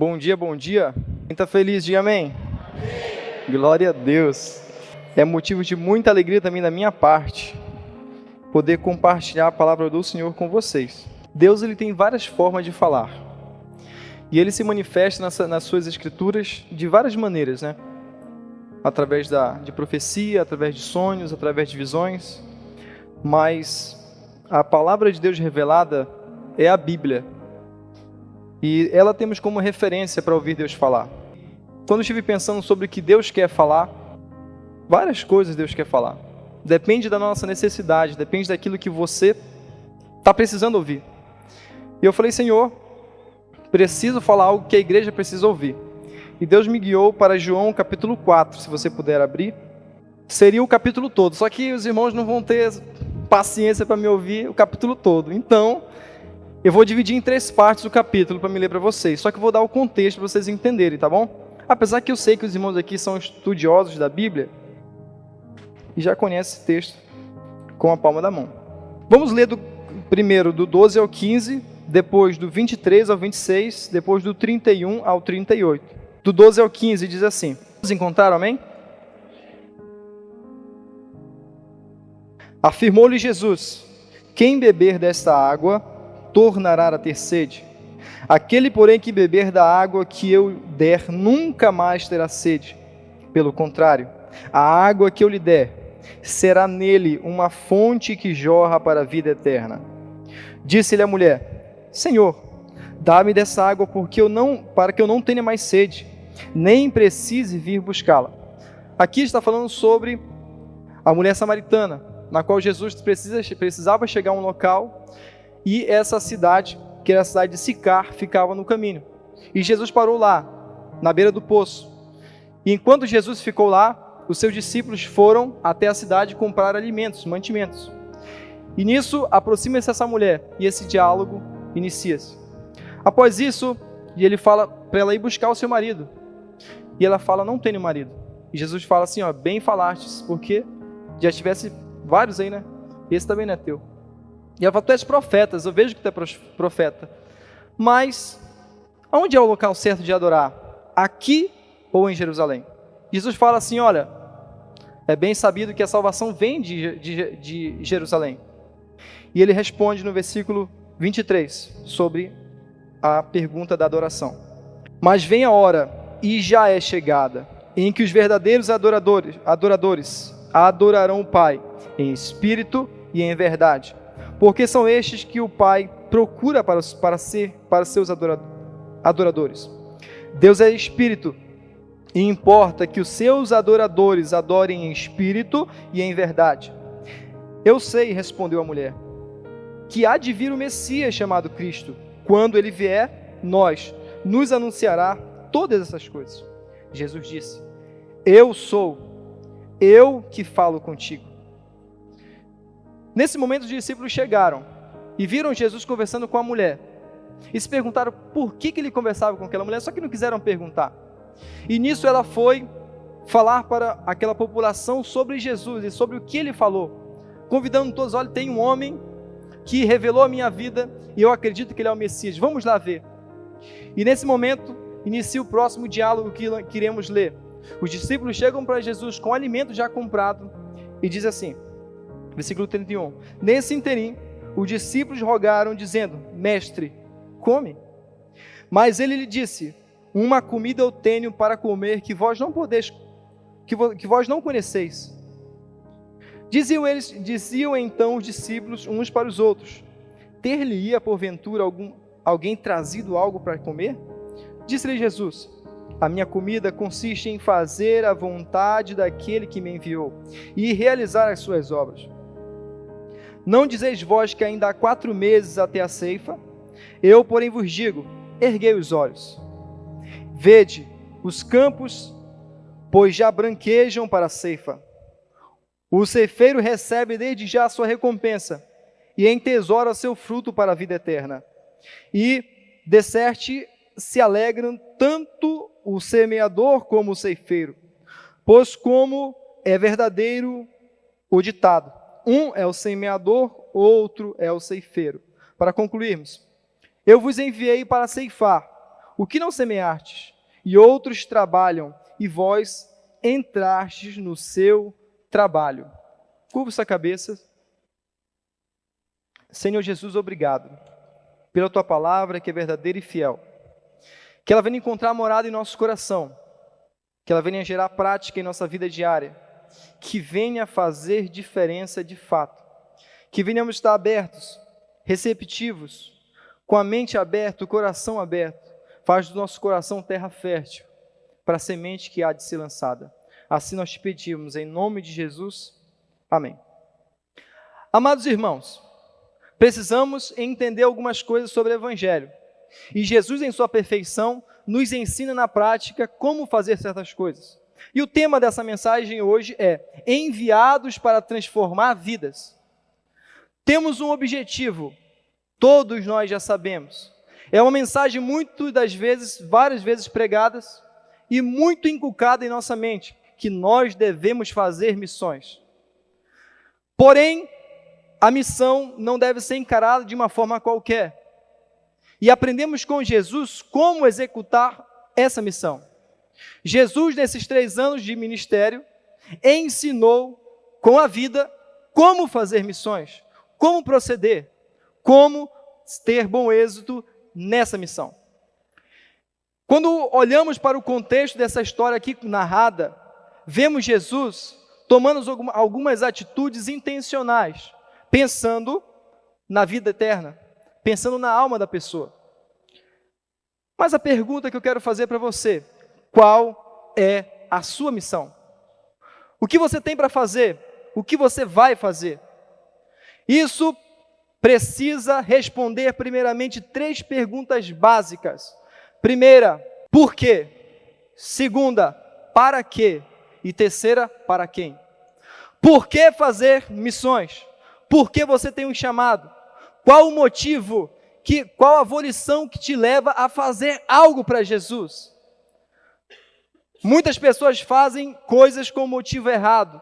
Bom dia, bom dia. Quem está feliz, diga amém. Amém. Glória a Deus. É motivo de muita alegria também da minha parte poder compartilhar a palavra do Senhor com vocês. Deus, ele tem várias formas de falar. E ele se manifesta nas suas escrituras de várias maneiras, né? Através de profecia, através de sonhos, através de visões. Mas a palavra de Deus revelada é a Bíblia. E ela temos como referência para ouvir Deus falar. Quando eu estive pensando sobre o que Deus quer falar, várias coisas Deus quer falar. Depende da nossa necessidade, depende daquilo que você está precisando ouvir. E eu falei, Senhor, preciso falar algo que a igreja precisa ouvir. E Deus me guiou para João capítulo 4, se você puder abrir. Seria o capítulo todo, só que os irmãos não vão ter paciência para me ouvir o capítulo todo. Então, eu vou dividir em 3 partes o capítulo para me ler para vocês. Só que eu vou dar o contexto para vocês entenderem, tá bom? Apesar que eu sei que os irmãos aqui são estudiosos da Bíblia e já conhecem esse texto com a palma da mão. Vamos ler primeiro do 12 ao 15, depois do 23 ao 26, depois do 31 ao 38. Do 12 ao 15 diz assim. Vocês encontraram, amém? Afirmou-lhe Jesus: quem beber desta água tornará a ter sede. Aquele, porém, que beber da água que eu der, nunca mais terá sede. Pelo contrário, a água que eu lhe der será nele uma fonte que jorra para a vida eterna. Disse-lhe a mulher: Senhor, dá-me dessa água para que eu não tenha mais sede, nem precise vir buscá-la. Aqui está falando sobre a mulher samaritana, na qual Jesus precisava chegar a um local. E essa cidade, que era a cidade de Sicar, ficava no caminho. E Jesus parou lá, na beira do poço. E enquanto Jesus ficou lá, os seus discípulos foram até a cidade comprar alimentos, mantimentos. E nisso, aproxima-se essa mulher, e esse diálogo inicia-se. Após isso, ele fala para ela ir buscar o seu marido. E ela fala, não tenho marido. E Jesus fala assim, bem falastes, porque já tivesse vários aí, né? Esse também não é teu. E ela fala, tu és profetas, eu vejo que tu é profeta. Mas, onde é o local certo de adorar? Aqui ou em Jerusalém? Jesus fala assim, olha, é bem sabido que a salvação vem de Jerusalém. E ele responde no versículo 23, sobre a pergunta da adoração. Mas vem a hora, e já é chegada, em que os verdadeiros adoradores adorarão o Pai, em espírito e em verdade. Porque são estes que o Pai procura para seus adoradores. Deus é Espírito, e importa que os seus adoradores adorem em espírito e em verdade. Eu sei, respondeu a mulher, que há de vir o Messias chamado Cristo. Quando ele vier, nos anunciará todas essas coisas. Jesus disse, eu sou, eu que falo contigo. Nesse momento os discípulos chegaram e viram Jesus conversando com a mulher. E se perguntaram por que ele conversava com aquela mulher, só que não quiseram perguntar. E nisso ela foi falar para aquela população sobre Jesus e sobre o que ele falou. Convidando todos, olha, tem um homem que revelou a minha vida e eu acredito que ele é o Messias. Vamos lá ver. E nesse momento inicia o próximo diálogo que iremos ler. Os discípulos chegam para Jesus com alimento já comprado e diz assim, versículo 31. Nesse interim, os discípulos rogaram, dizendo, mestre, come. Mas ele lhe disse, uma comida eu tenho para comer que vós não podeis, que vós não conheceis. Diziam então os discípulos uns para os outros, ter-lhe-ia porventura alguém trazido algo para comer? Disse-lhe Jesus, a minha comida consiste em fazer a vontade daquele que me enviou e realizar as suas obras. Não dizeis vós que ainda há 4 meses até a ceifa? Eu, porém, vos digo, erguei os olhos. Vede os campos, pois já branquejam para a ceifa. O ceifeiro recebe desde já a sua recompensa e entesoura seu fruto para a vida eterna. E, de certe, se alegram tanto o semeador como o ceifeiro, pois como é verdadeiro o ditado, um é o semeador, outro é o ceifeiro. Para concluirmos, eu vos enviei para ceifar o que não semeastes, e outros trabalham, e vós entrastes no seu trabalho. Curva sua cabeça. Senhor Jesus, obrigado pela tua palavra que é verdadeira e fiel. Que ela venha encontrar morada em nosso coração, que ela venha gerar prática em nossa vida diária, que venha fazer diferença de fato, que venhamos estar abertos, receptivos, com a mente aberta, o coração aberto, faz do nosso coração terra fértil, para a semente que há de ser lançada. Assim nós te pedimos, em nome de Jesus, amém. Amados irmãos, precisamos entender algumas coisas sobre o Evangelho, e Jesus em sua perfeição nos ensina na prática como fazer certas coisas. E o tema dessa mensagem hoje é enviados para transformar vidas. Temos um objetivo, todos nós já sabemos. É uma mensagem várias vezes pregadas e muito inculcada em nossa mente, que nós devemos fazer missões. Porém, a missão não deve ser encarada de uma forma qualquer. E aprendemos com Jesus como executar essa missão. Jesus, nesses 3 anos de ministério, ensinou com a vida como fazer missões, como proceder, como ter bom êxito nessa missão. Quando olhamos para o contexto dessa história aqui narrada, vemos Jesus tomando algumas atitudes intencionais, pensando na vida eterna, pensando na alma da pessoa. Mas a pergunta que eu quero fazer para você: qual é a sua missão? O que você tem para fazer? O que você vai fazer? Isso precisa responder primeiramente 3 perguntas básicas. Primeira, por quê? Segunda, para quê? E terceira, para quem? Por que fazer missões? Por que você tem um chamado? Qual o motivo? Qual a volição que te leva a fazer algo para Jesus? Muitas pessoas fazem coisas com motivo errado.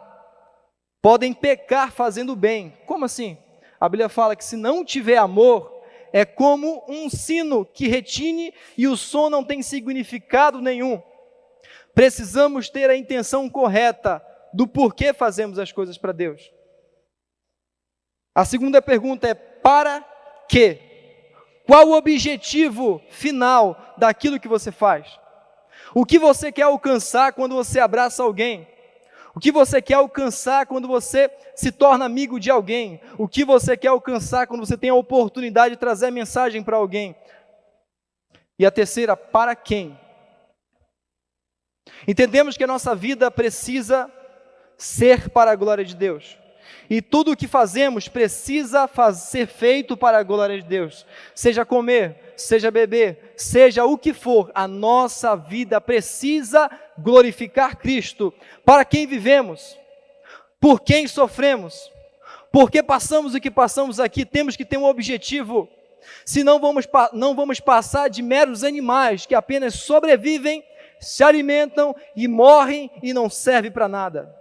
Podem pecar fazendo bem. Como assim? A Bíblia fala que se não tiver amor, é como um sino que retine e o som não tem significado nenhum. Precisamos ter a intenção correta do porquê fazemos as coisas para Deus. A segunda pergunta é: para quê? Qual o objetivo final daquilo que você faz? O que você quer alcançar quando você abraça alguém? O que você quer alcançar quando você se torna amigo de alguém? O que você quer alcançar quando você tem a oportunidade de trazer a mensagem para alguém? E a terceira, para quem? Entendemos que a nossa vida precisa ser para a glória de Deus. E tudo o que fazemos precisa ser feito para a glória de Deus. Seja comer, seja beber, seja o que for, a nossa vida precisa glorificar Cristo. Para quem vivemos? Por quem sofremos? Por que passamos o que passamos aqui? Temos que ter um objetivo. Senão não vamos passar de meros animais que apenas sobrevivem, se alimentam e morrem e não servem para nada.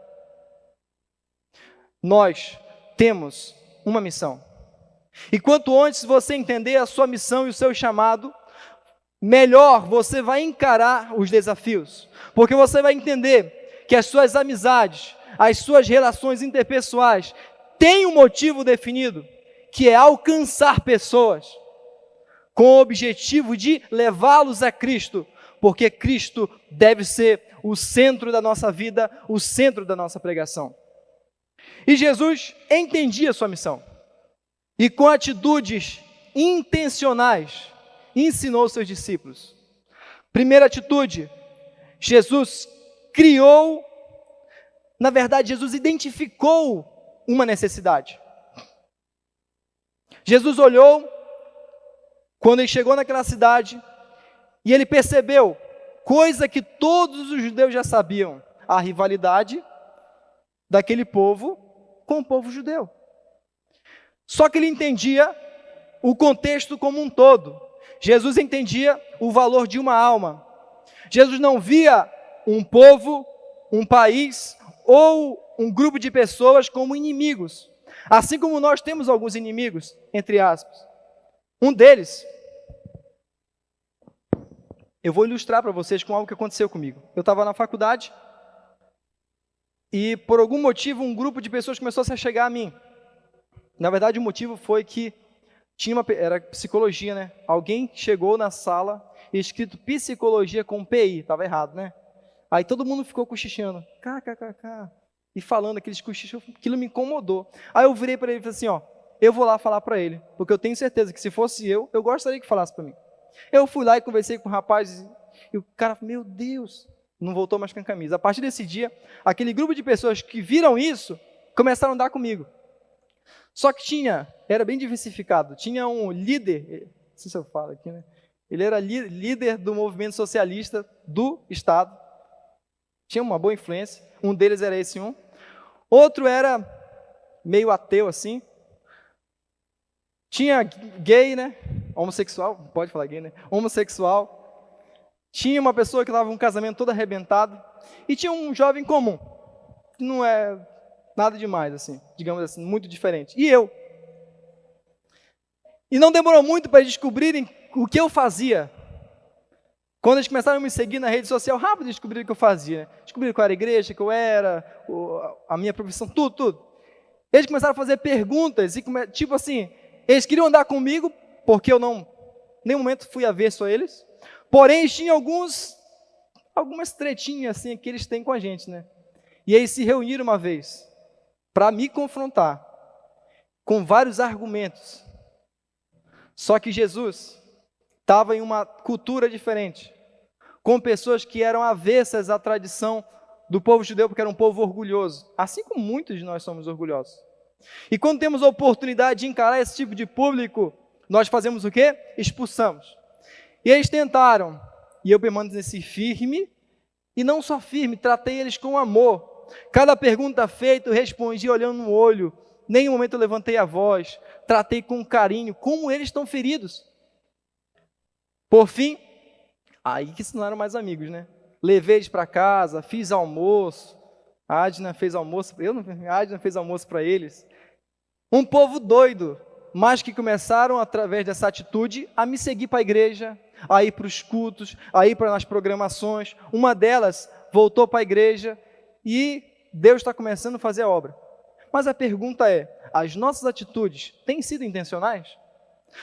Nós temos uma missão. E quanto antes você entender a sua missão e o seu chamado, melhor você vai encarar os desafios. Porque você vai entender que as suas amizades, as suas relações interpessoais têm um motivo definido, que é alcançar pessoas, com o objetivo de levá-los a Cristo, porque Cristo deve ser o centro da nossa vida, o centro da nossa pregação. E Jesus entendia a sua missão, e com atitudes intencionais, ensinou seus discípulos. Primeira atitude, Jesus Jesus identificou uma necessidade. Jesus olhou, quando ele chegou naquela cidade, e ele percebeu, coisa que todos os judeus já sabiam, a rivalidade daquele povo com o povo judeu. Só que ele entendia o contexto como um todo. Jesus entendia o valor de uma alma. Jesus não via um povo, um país ou um grupo de pessoas como inimigos. Assim como nós temos alguns inimigos, entre aspas. Um deles Eu vou ilustrar para vocês com algo que aconteceu comigo. Eu estava na faculdade e, por algum motivo, um grupo de pessoas começou a se chegar a mim. Na verdade, o motivo foi que era psicologia, né? Alguém chegou na sala e escrito psicologia com PI, estava errado, né? Aí todo mundo ficou cochichando, kkkk, e falando aqueles cochichos, aquilo me incomodou. Aí eu virei para ele e falei assim, ó, eu vou lá falar para ele, porque eu tenho certeza que se fosse eu gostaria que falasse para mim. Eu fui lá e conversei com o rapaz, e o cara, meu Deus, não voltou mais com a camisa. A partir desse dia, aquele grupo de pessoas que viram isso, começaram a andar comigo. Só que era bem diversificado, tinha um líder, não sei se eu falo aqui, né? Ele era líder do movimento socialista do Estado, tinha uma boa influência, um deles era esse um. Outro era meio ateu assim, tinha gay, né? Homossexual, pode falar gay, né? Homossexual. Tinha uma pessoa que estava em um casamento todo arrebentado. E tinha um jovem comum. Que não é nada demais, assim, digamos assim, muito diferente. E eu. E não demorou muito para eles descobrirem o que eu fazia. Quando eles começaram a me seguir na rede social, rápido descobriram o que eu fazia. Né? Descobriram qual era a igreja, que eu era, a minha profissão, tudo. Eles começaram a fazer perguntas, e tipo assim, eles queriam andar comigo, porque eu não, em nenhum momento fui avesso a eles, porém tinha algumas tretinhas assim que eles têm com a gente, né? E eles se reuniram uma vez, para me confrontar, com vários argumentos. Só que Jesus estava em uma cultura diferente, com pessoas que eram avessas à tradição do povo judeu, porque era um povo orgulhoso, assim como muitos de nós somos orgulhosos. E quando temos a oportunidade de encarar esse tipo de público, nós fazemos o quê? Expulsamos. E eles tentaram, e eu permaneci firme, e não só firme, tratei eles com amor. Cada pergunta feita eu respondi olhando no olho, nenhum momento eu levantei a voz, tratei com carinho, como eles estão feridos. Por fim, aí que se não eram mais amigos, né? Levei eles para casa, fiz almoço, a Adna fez almoço, a Adna fez almoço para eles. Um povo doido, mas que começaram, através dessa atitude, a me seguir para a igreja, a ir para os cultos, a ir para as programações. Uma delas voltou para a igreja e Deus está começando a fazer a obra. Mas a pergunta é, as nossas atitudes têm sido intencionais?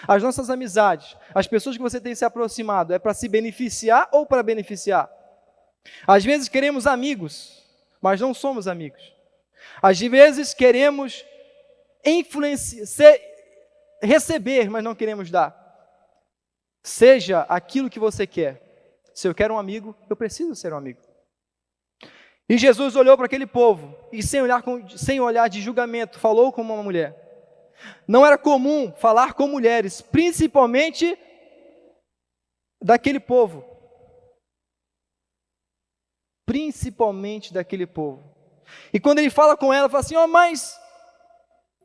As nossas amizades, as pessoas que você tem se aproximado, é para se beneficiar ou para beneficiar? Às vezes queremos amigos, mas não somos amigos. Às vezes queremos receber, mas não queremos dar. Seja aquilo que você quer. Se eu quero um amigo, eu preciso ser um amigo. E Jesus olhou para aquele povo e sem olhar de julgamento, falou como uma mulher. Não era comum falar com mulheres, principalmente daquele povo. Principalmente daquele povo. E quando ele fala com ela, fala assim, mas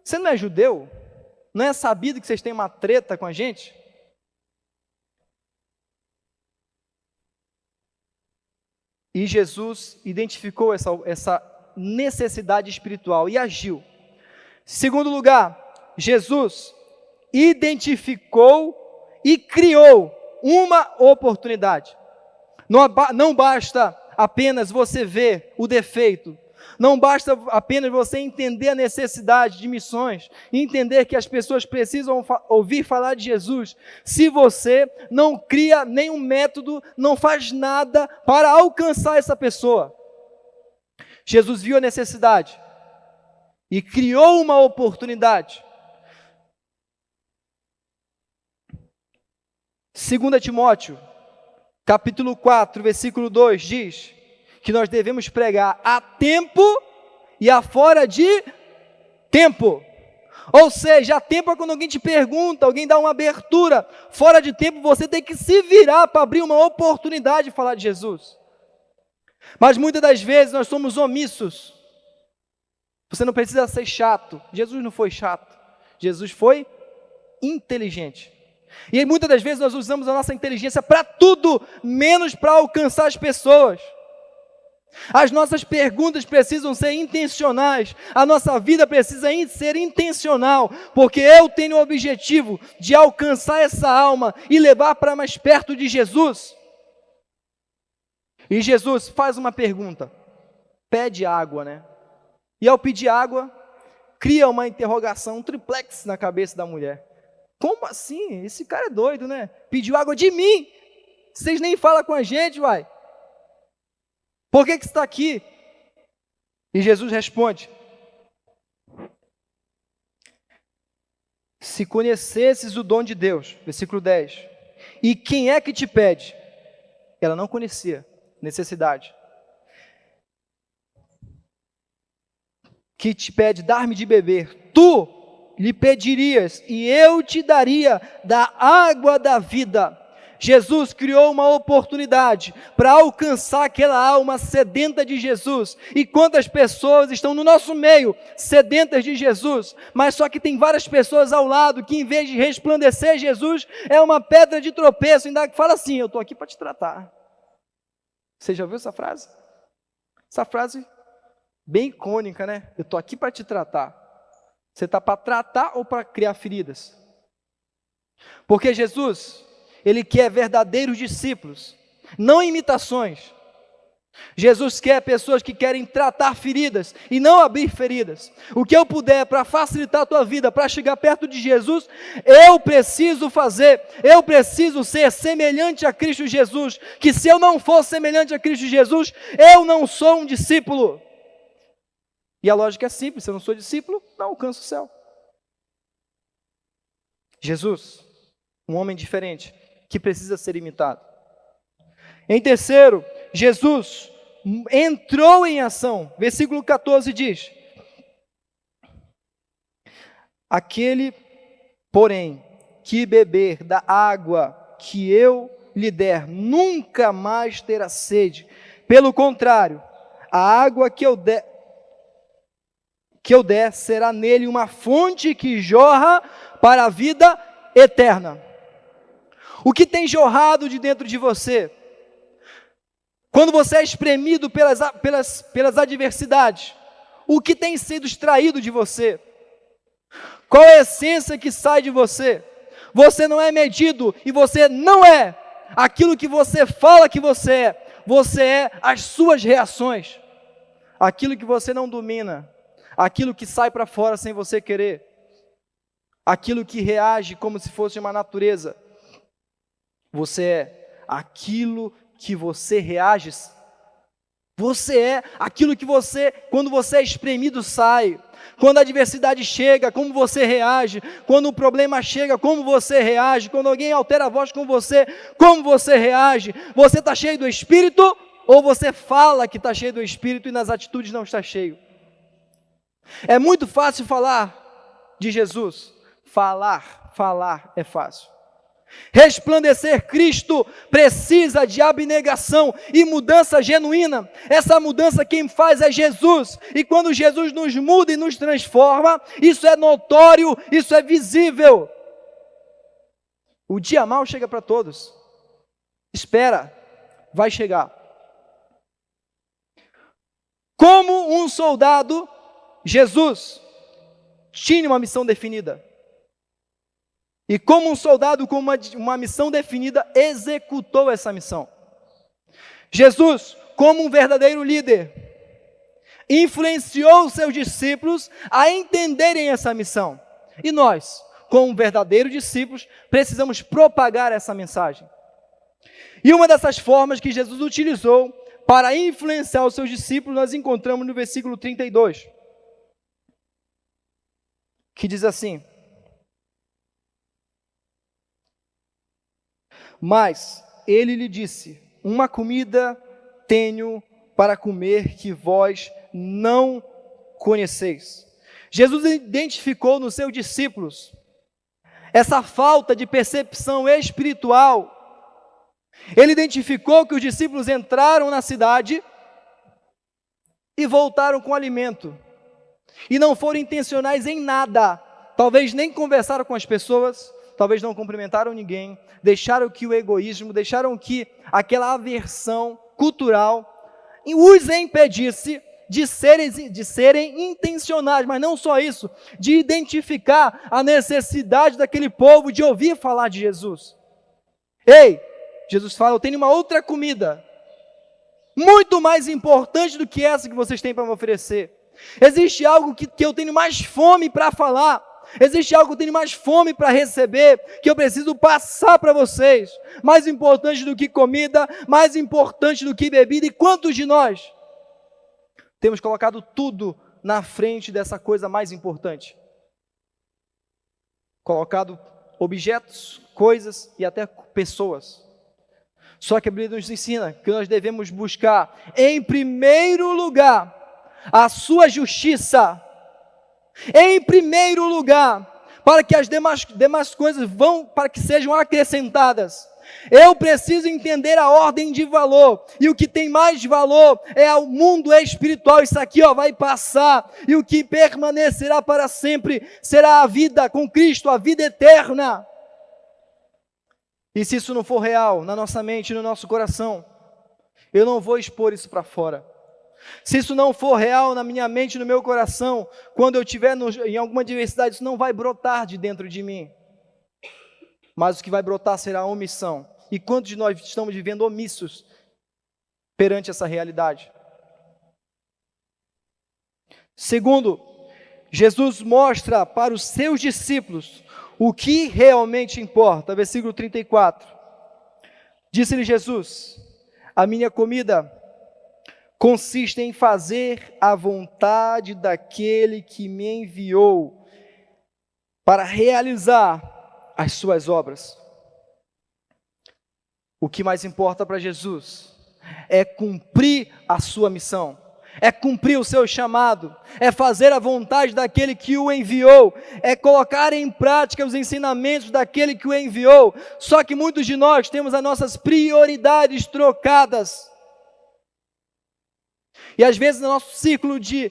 você não é judeu? Não é sabido que vocês têm uma treta com a gente? E Jesus identificou essa necessidade espiritual e agiu. Segundo lugar, Jesus identificou e criou uma oportunidade. Não basta apenas você ver o defeito, não basta apenas você entender a necessidade de missões, entender que as pessoas precisam ouvir falar de Jesus, se você não cria nenhum método, não faz nada para alcançar essa pessoa. Jesus viu a necessidade e criou uma oportunidade. 2 Timóteo, capítulo 4, versículo 2, diz que nós devemos pregar a tempo e a fora de tempo. Ou seja, a tempo é quando alguém te pergunta, alguém dá uma abertura. Fora de tempo, você tem que se virar para abrir uma oportunidade de falar de Jesus. Mas muitas das vezes nós somos omissos. Você não precisa ser chato. Jesus não foi chato. Jesus foi inteligente. E muitas das vezes nós usamos a nossa inteligência para tudo, menos para alcançar as pessoas. As nossas perguntas precisam ser intencionais, a nossa vida precisa ser intencional, porque eu tenho o objetivo de alcançar essa alma e levar para mais perto de Jesus. E Jesus faz uma pergunta, pede água, né? E ao pedir água, cria uma interrogação, um triplex na cabeça da mulher. Como assim? Esse cara é doido, né? Pediu água de mim. Vocês nem falam com a gente, uai. Por que você está aqui? E Jesus responde: se conhecesses o dom de Deus, versículo 10, e quem é que te pede? Ela não conhecia necessidade. Que te pede dar-me de beber, tu lhe pedirias e eu te daria da água da vida. Jesus criou uma oportunidade para alcançar aquela alma sedenta de Jesus. E quantas pessoas estão no nosso meio sedentas de Jesus, mas só que tem várias pessoas ao lado que, em vez de resplandecer Jesus, é uma pedra de tropeço. Ainda fala assim: eu estou aqui para te tratar. Você já viu essa frase? Essa frase bem icônica, né? Eu estou aqui para te tratar. Você está para tratar ou para criar feridas? Porque Jesus, Ele quer verdadeiros discípulos, não imitações. Jesus quer pessoas que querem tratar feridas e não abrir feridas. O que eu puder para facilitar a tua vida, para chegar perto de Jesus, eu preciso fazer. Eu preciso ser semelhante a Cristo Jesus. Que se eu não for semelhante a Cristo Jesus, eu não sou um discípulo. E a lógica é simples: se eu não sou discípulo, não alcanço o céu. Jesus, um homem diferente, que precisa ser imitado. Em terceiro, Jesus entrou em ação. Versículo 14 diz: aquele, porém, que beber da água que eu lhe der, nunca mais terá sede. Pelo contrário, a água que eu der será nele uma fonte que jorra para a vida eterna. O que tem jorrado de dentro de você? Quando você é espremido pelas adversidades, o que tem sido extraído de você? Qual é a essência que sai de você? Você não é medido e você não é aquilo que você fala que você é as suas reações, aquilo que você não domina, aquilo que sai para fora sem você querer, aquilo que reage como se fosse uma natureza. Você é aquilo que você reage. Você é aquilo que você, quando você é espremido, sai. Quando a adversidade chega, como você reage. Quando o problema chega, como você reage. Quando alguém altera a voz com você, como você reage. Você está cheio do Espírito ou você fala que está cheio do Espírito e nas atitudes não está cheio? É muito fácil falar de Jesus. Falar é fácil. Resplandecer Cristo precisa de abnegação e mudança genuína. Essa mudança quem faz é Jesus. E quando Jesus nos muda e nos transforma, isso é notório, isso é visível. O dia mau chega para todos. Espera, vai chegar. Como um soldado, Jesus tinha uma missão definida. E como um soldado com uma missão definida, executou essa missão. Jesus, como um verdadeiro líder, influenciou os seus discípulos a entenderem essa missão. E nós, como verdadeiros discípulos, precisamos propagar essa mensagem. E uma dessas formas que Jesus utilizou para influenciar os seus discípulos, nós encontramos no versículo 32, que diz assim: mas ele lhe disse: uma comida tenho para comer que vós não conheceis. Jesus identificou nos seus discípulos essa falta de percepção espiritual. Ele identificou que os discípulos entraram na cidade e voltaram com alimento. E não foram intencionais em nada. Talvez nem conversaram com as pessoas, talvez não cumprimentaram ninguém, deixaram que o egoísmo, deixaram que aquela aversão cultural os impedisse de serem intencionais, mas não só isso, de identificar a necessidade daquele povo de ouvir falar de Jesus. Ei, Jesus fala: eu tenho uma outra comida. muito mais importante do que essa que vocês têm para me oferecer. Existe algo que eu tenho mais fome para falar. Existe algo que eu tenho mais fome para receber, que eu preciso passar para vocês. Mais importante do que comida, mais importante do que bebida. E quantos de nós temos colocado tudo na frente dessa coisa mais importante? Colocado objetos, coisas e até pessoas. Só que a Bíblia nos ensina que nós devemos buscar, em primeiro lugar, a sua justiça. Em primeiro lugar, para que as demais coisas para que sejam acrescentadas. Eu preciso entender a ordem de valor, e o que tem mais valor é o mundo espiritual. Isso aqui vai passar, e o que permanecerá para sempre será a vida com Cristo, a vida eterna. E se isso não for real na nossa mente, no nosso coração, eu não vou expor isso para fora. Se isso não for real na minha mente, no meu coração, quando eu estiver em alguma adversidade, isso não vai brotar de dentro de mim. Mas o que vai brotar será a omissão. E quantos de nós estamos vivendo omissos perante essa realidade? Segundo, Jesus mostra para os seus discípulos o que realmente importa. Versículo 34. Disse-lhe Jesus: a minha comida consiste em fazer a vontade daquele que me enviou para realizar as suas obras. O que mais importa para Jesus é cumprir a sua missão, é cumprir o seu chamado, é fazer a vontade daquele que o enviou, é colocar em prática os ensinamentos daquele que o enviou. Só que muitos de nós temos as nossas prioridades trocadas. E às vezes no nosso ciclo de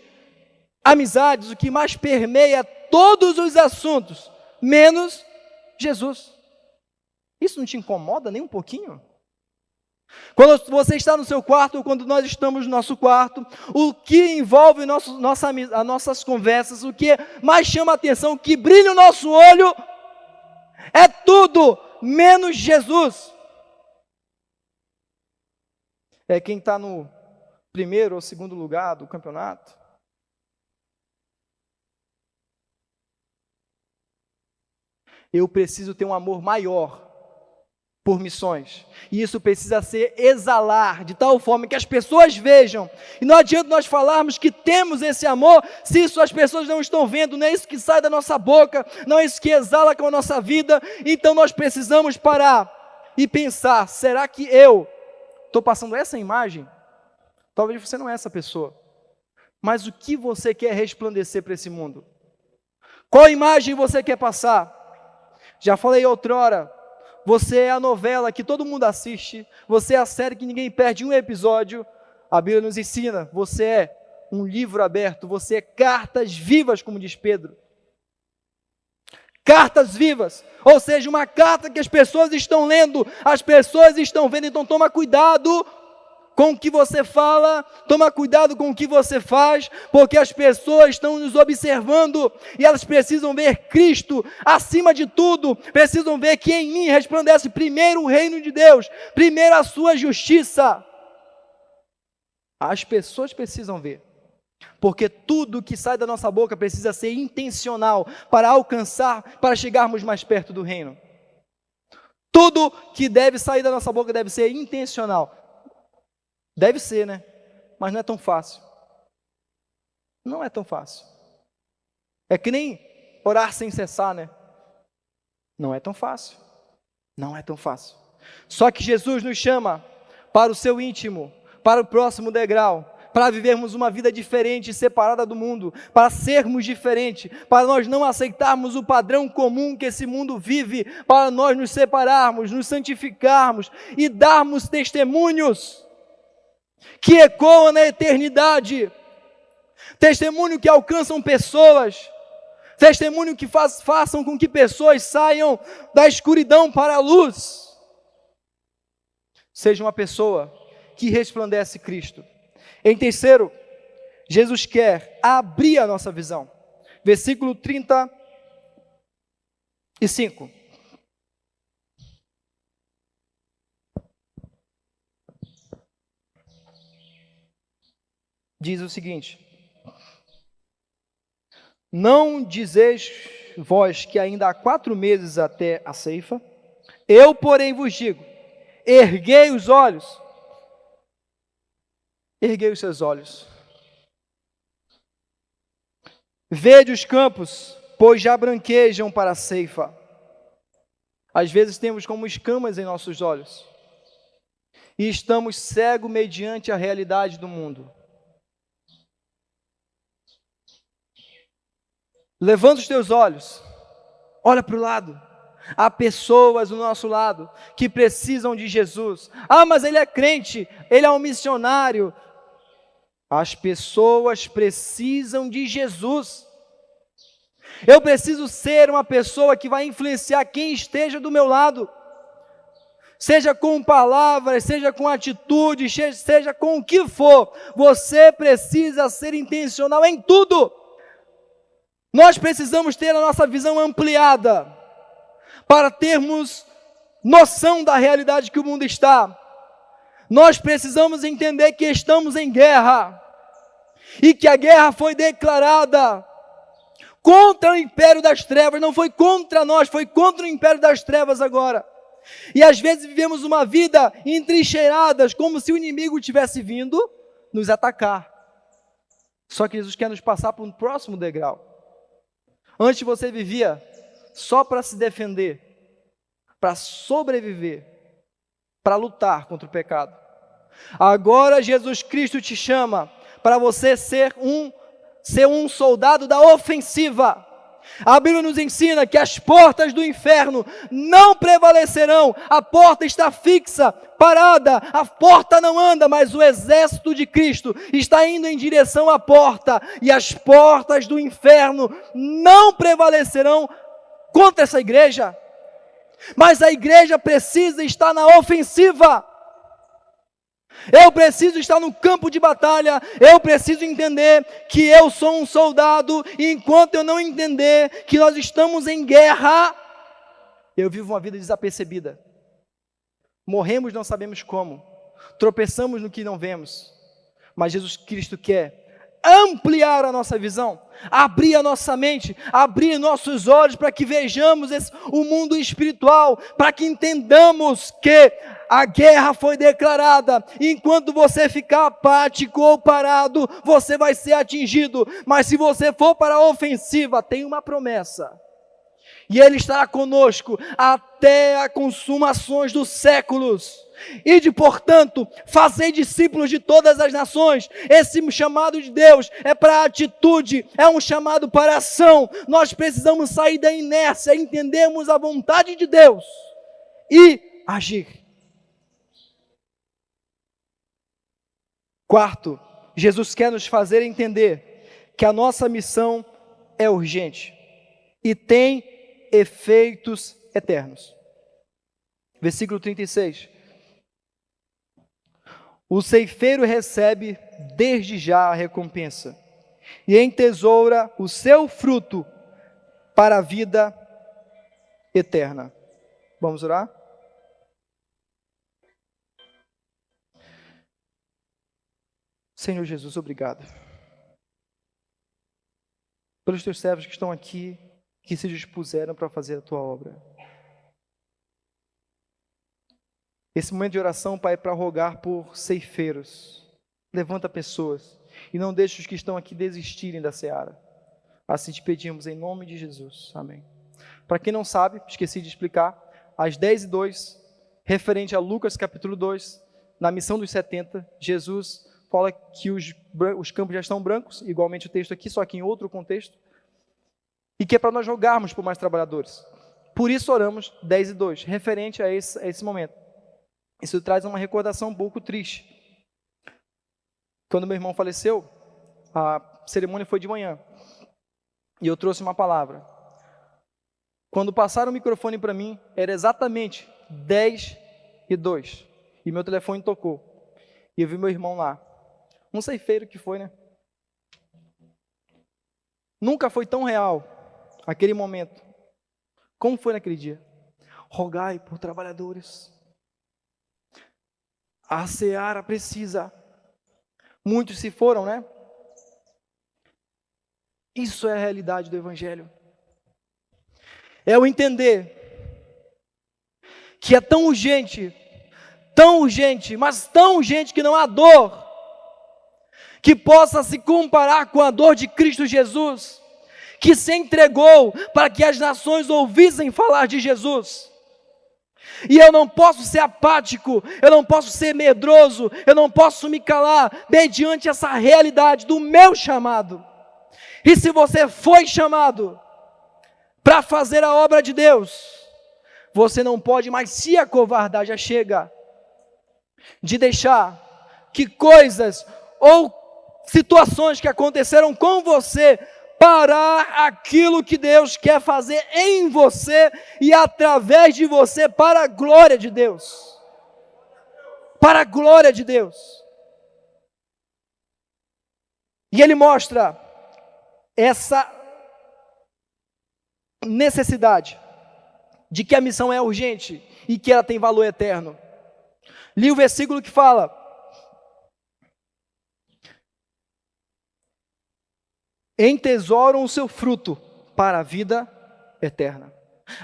amizades, o que mais permeia todos os assuntos, menos Jesus. Isso não te incomoda nem um pouquinho? Quando você está no seu quarto, ou quando nós estamos no nosso quarto, o que envolve as nossas conversas, o que mais chama a atenção, o que brilha o nosso olho, é tudo menos Jesus. É quem está no primeiro ou segundo lugar do campeonato. Eu preciso ter um amor maior por missões, e isso precisa ser exalar de tal forma que as pessoas vejam. E não adianta nós falarmos que temos esse amor se isso as pessoas não estão vendo. Não é isso que sai da nossa boca, não é isso que exala com a nossa vida. Então nós precisamos parar e pensar: será que eu estou passando essa imagem? Talvez você não é essa pessoa, mas o que você quer resplandecer para esse mundo? Qual imagem você quer passar? Já falei outrora, você é a novela que todo mundo assiste, você é a série que ninguém perde um episódio. A Bíblia nos ensina, você é um livro aberto, você é cartas vivas, como diz Pedro. Cartas vivas, ou seja, uma carta que as pessoas estão lendo, as pessoas estão vendo. Então toma cuidado com o que você fala, toma cuidado com o que você faz, porque as pessoas estão nos observando, e elas precisam ver Cristo acima de tudo, precisam ver que em mim resplandece primeiro o reino de Deus, primeiro a sua justiça. As pessoas precisam ver, porque tudo que sai da nossa boca precisa ser intencional, para alcançar, para chegarmos mais perto do reino. Tudo que deve sair da nossa boca deve ser intencional. Deve ser, né? Mas não é tão fácil. Não é tão fácil. É que nem orar sem cessar, né? Não é tão fácil. Não é tão fácil. Só que Jesus nos chama para o seu íntimo, para o próximo degrau, para vivermos uma vida diferente, separada do mundo, para sermos diferentes, para nós não aceitarmos o padrão comum que esse mundo vive, para nós nos separarmos, nos santificarmos e darmos testemunhos que ecoam na eternidade, testemunho que alcançam pessoas, testemunho que façam com que pessoas saiam da escuridão para a luz. Seja uma pessoa que resplandece Cristo. Em terceiro, Jesus quer abrir a nossa visão. Versículo 35. diz o seguinte: não dizeis vós que ainda há 4 meses até a ceifa? Eu, porém, vos digo, erguei os olhos, erguei os seus olhos, vede os campos, pois já branquejam para a ceifa. Às vezes temos como escamas em nossos olhos, e estamos cegos mediante a realidade do mundo. Levanta os teus olhos, olha para o lado. Há pessoas do nosso lado que precisam de Jesus. Ah, mas ele é crente, ele é um missionário. As pessoas precisam de Jesus. Eu preciso ser uma pessoa que vai influenciar quem esteja do meu lado. Seja com palavras, seja com atitudes, seja com o que for. Você precisa ser intencional em tudo. Nós precisamos ter a nossa visão ampliada para termos noção da realidade que o mundo está. Nós precisamos entender que estamos em guerra e que a guerra foi declarada contra o império das trevas. Não foi contra nós, foi contra o império das trevas agora. E às vezes vivemos uma vida entrincheiradas, como se o inimigo tivesse vindo nos atacar. Só que Jesus quer nos passar para um próximo degrau. Antes você vivia só para se defender, para sobreviver, para lutar contra o pecado. Agora Jesus Cristo te chama para você ser um soldado da ofensiva. A Bíblia nos ensina que as portas do inferno não prevalecerão. A porta está fixa, parada, a porta não anda, mas o exército de Cristo está indo em direção à porta, e as portas do inferno não prevalecerão contra essa igreja. Mas a igreja precisa estar na ofensiva. Eu preciso estar no campo de batalha. Eu preciso entender que eu sou um soldado, e enquanto eu não entender que nós estamos em guerra, eu vivo uma vida desapercebida. Morremos não sabemos como, tropeçamos no que não vemos, mas Jesus Cristo quer ampliar a nossa visão, abrir a nossa mente, abrir nossos olhos para que vejamos o mundo espiritual, para que entendamos que a guerra foi declarada. Enquanto você ficar apático ou parado, você vai ser atingido, mas se você for para a ofensiva, tem uma promessa, e Ele estará conosco até a consumações dos séculos. Ide, portanto, fazei discípulos de todas as nações. Esse chamado de Deus é para atitude, é um chamado para ação. Nós precisamos sair da inércia, entendermos a vontade de Deus e agir. Quarto, Jesus quer nos fazer entender que a nossa missão é urgente e tem efeitos eternos. Versículo 36. O ceifeiro recebe desde já a recompensa e entesoura o seu fruto para a vida eterna. Vamos orar? Senhor Jesus, obrigado pelos teus servos que estão aqui, que se dispuseram para fazer a tua obra. Esse momento de oração, Pai, é para rogar por ceifeiros. Levanta pessoas e não deixe os que estão aqui desistirem da seara. Assim te pedimos em nome de Jesus. Amém. Para quem não sabe, esqueci de explicar, às 10:02, referente a Lucas capítulo 2, na missão dos 70, Jesus fala que os campos já estão brancos, igualmente o texto aqui, só que em outro contexto, e que é para nós rogarmos por mais trabalhadores. Por isso oramos 10:02, referente a esse momento. Isso traz uma recordação um pouco triste. Quando meu irmão faleceu, a cerimônia foi de manhã, e eu trouxe uma palavra. Quando passaram o microfone para mim, era exatamente 10:02, e meu telefone tocou, e eu vi meu irmão lá, um ceifeiro que foi, né? Nunca foi tão real aquele momento, como foi naquele dia. Rogai por trabalhadores. A seara precisa. Muitos se foram, né? Isso é a realidade do Evangelho. É o entender que é tão urgente, mas tão urgente que não há dor que possa se comparar com a dor de Cristo Jesus, que se entregou para que as nações ouvissem falar de Jesus. E eu não posso ser apático, eu não posso ser medroso, eu não posso me calar mediante essa realidade do meu chamado. E se você foi chamado para fazer a obra de Deus, você não pode mais se acovardar. Já chega de deixar que coisas ou situações que aconteceram com você parar aquilo que Deus quer fazer em você e através de você para a glória de Deus. Para a glória de Deus. E ele mostra essa necessidade de que a missão é urgente e que ela tem valor eterno. Li o versículo que fala: entesouram o seu fruto para a vida eterna.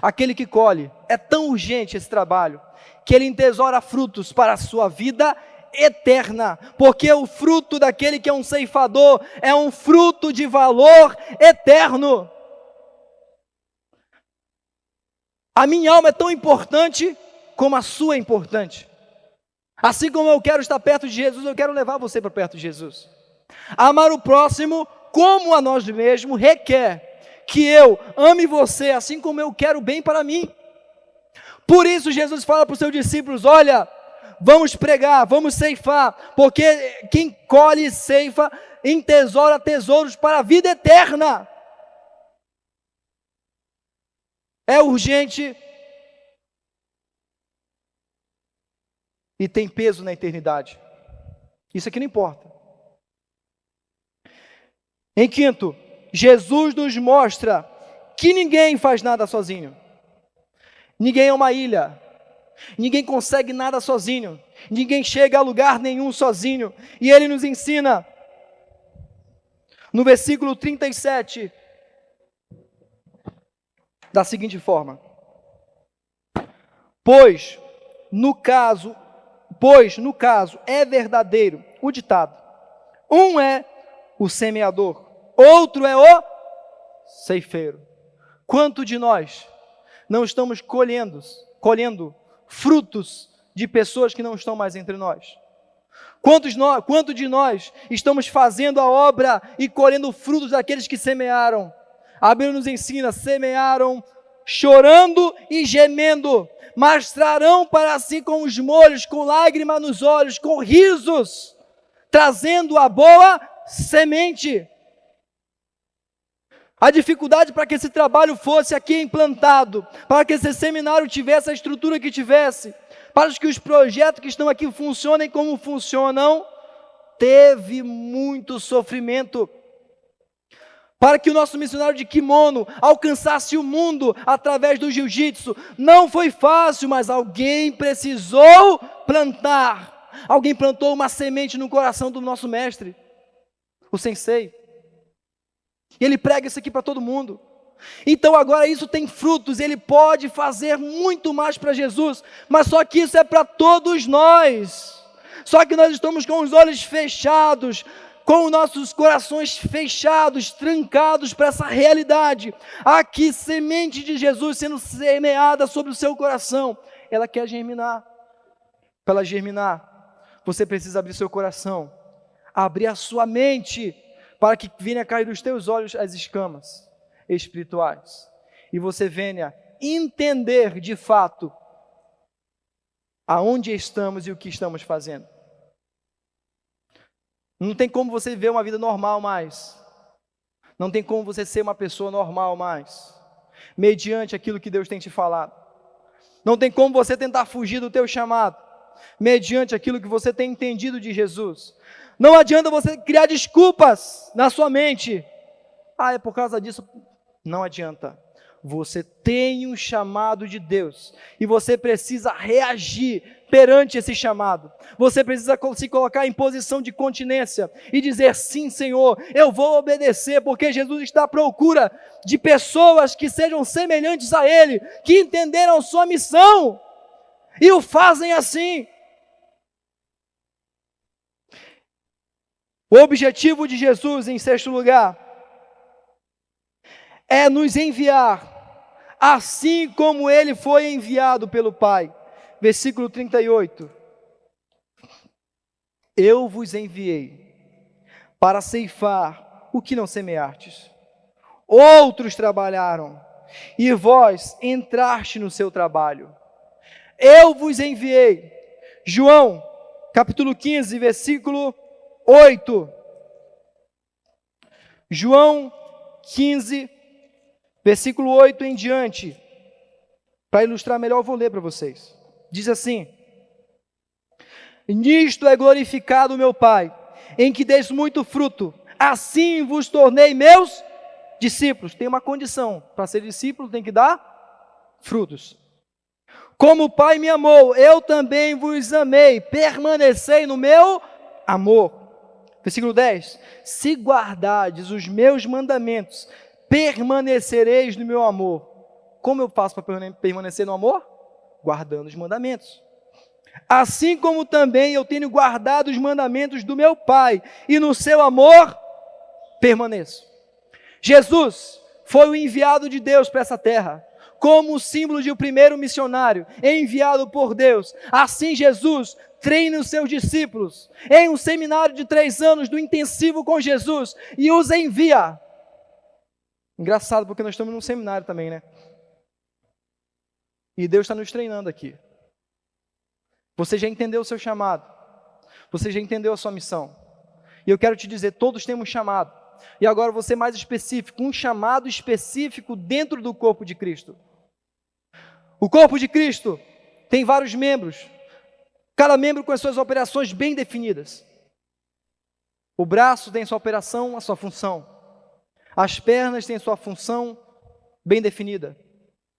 Aquele que colhe, é tão urgente esse trabalho, que ele entesoura frutos para a sua vida eterna, porque o fruto daquele que é um ceifador é um fruto de valor eterno. A minha alma é tão importante como a sua é importante. Assim como eu quero estar perto de Jesus, eu quero levar você para perto de Jesus. Amar o próximo como a nós mesmos requer que eu ame você assim como eu quero bem para mim. Por isso Jesus fala para os seus discípulos: olha, vamos pregar, vamos ceifar, porque quem colhe e ceifa entesoura tesouros para a vida eterna. É urgente e tem peso na eternidade. Isso aqui não importa. Em quinto, Jesus nos mostra que ninguém faz nada sozinho. Ninguém é uma ilha. Ninguém consegue nada sozinho. Ninguém chega a lugar nenhum sozinho. E ele nos ensina, no versículo 37, da seguinte forma: Pois no caso é verdadeiro o ditado: um é o semeador, outro é o ceifeiro. Quanto de nós não estamos colhendo frutos de pessoas que não estão mais entre nós? Quanto de nós estamos fazendo a obra e colhendo frutos daqueles que semearam? A Bíblia nos ensina: semearam chorando e gemendo, mas trarão para si com os molhos, com lágrimas nos olhos, com risos, trazendo a boa semente. A dificuldade para que esse trabalho fosse aqui implantado, para que esse seminário tivesse a estrutura que tivesse, para que os projetos que estão aqui funcionem como funcionam, teve muito sofrimento. Para que o nosso missionário de kimono alcançasse o mundo através do jiu-jitsu, não foi fácil, mas alguém precisou plantar. Alguém plantou uma semente no coração do nosso mestre, o sensei. E ele prega isso aqui para todo mundo. Então agora isso tem frutos, ele pode fazer muito mais para Jesus, mas só que isso é para todos nós. Só que nós estamos com os olhos fechados, com os nossos corações fechados, trancados para essa realidade. Aqui, semente de Jesus sendo semeada sobre o seu coração. Ela quer germinar. Para ela germinar, você precisa abrir seu coração, abrir a sua mente, para que venha a cair dos teus olhos as escamas espirituais. E você venha entender de fato aonde estamos e o que estamos fazendo. Não tem como você viver uma vida normal mais. Não tem como você ser uma pessoa normal mais, mediante aquilo que Deus tem te falado. Não tem como você tentar fugir do teu chamado, mediante aquilo que você tem entendido de Jesus. Não adianta você criar desculpas na sua mente. É por causa disso. Não adianta. Você tem um chamado de Deus e você precisa reagir perante esse chamado. Você precisa se colocar em posição de continência e dizer: sim, Senhor, eu vou obedecer, porque Jesus está à procura de pessoas que sejam semelhantes a Ele, que entenderam sua missão e o fazem assim. O objetivo de Jesus, em sexto lugar, é nos enviar, assim como Ele foi enviado pelo Pai. Versículo 38. Eu vos enviei para ceifar o que não semeastes. Outros trabalharam, e vós entraste no seu trabalho. Eu vos enviei. João, capítulo 15, versículo 8. João 15, versículo 8 em diante. Para ilustrar melhor, eu vou ler para vocês. Diz assim: nisto é glorificado o meu Pai, em que deis muito fruto, assim vos tornei meus discípulos. Tem uma condição: para ser discípulo tem que dar frutos. Como o Pai me amou, eu também vos amei, permanecei no meu amor. Versículo 10: se guardardes os meus mandamentos, permanecereis no meu amor. Como eu faço para permanecer no amor? Guardando os mandamentos. Assim como também eu tenho guardado os mandamentos do meu Pai, e no seu amor permaneço. Jesus foi o enviado de Deus para essa terra, como o símbolo de um primeiro missionário, enviado por Deus. Assim Jesus treina os seus discípulos em um seminário de 3 anos do intensivo com Jesus e os envia. Engraçado, porque nós estamos num seminário também, né? E Deus está nos treinando aqui. Você já entendeu o seu chamado. Você já entendeu a sua missão. E eu quero te dizer, todos temos chamado. E agora vou ser mais específico, um chamado específico dentro do corpo de Cristo. O corpo de Cristo tem vários membros, cada membro com as suas operações bem definidas. O braço tem sua operação, a sua função. As pernas têm sua função bem definida.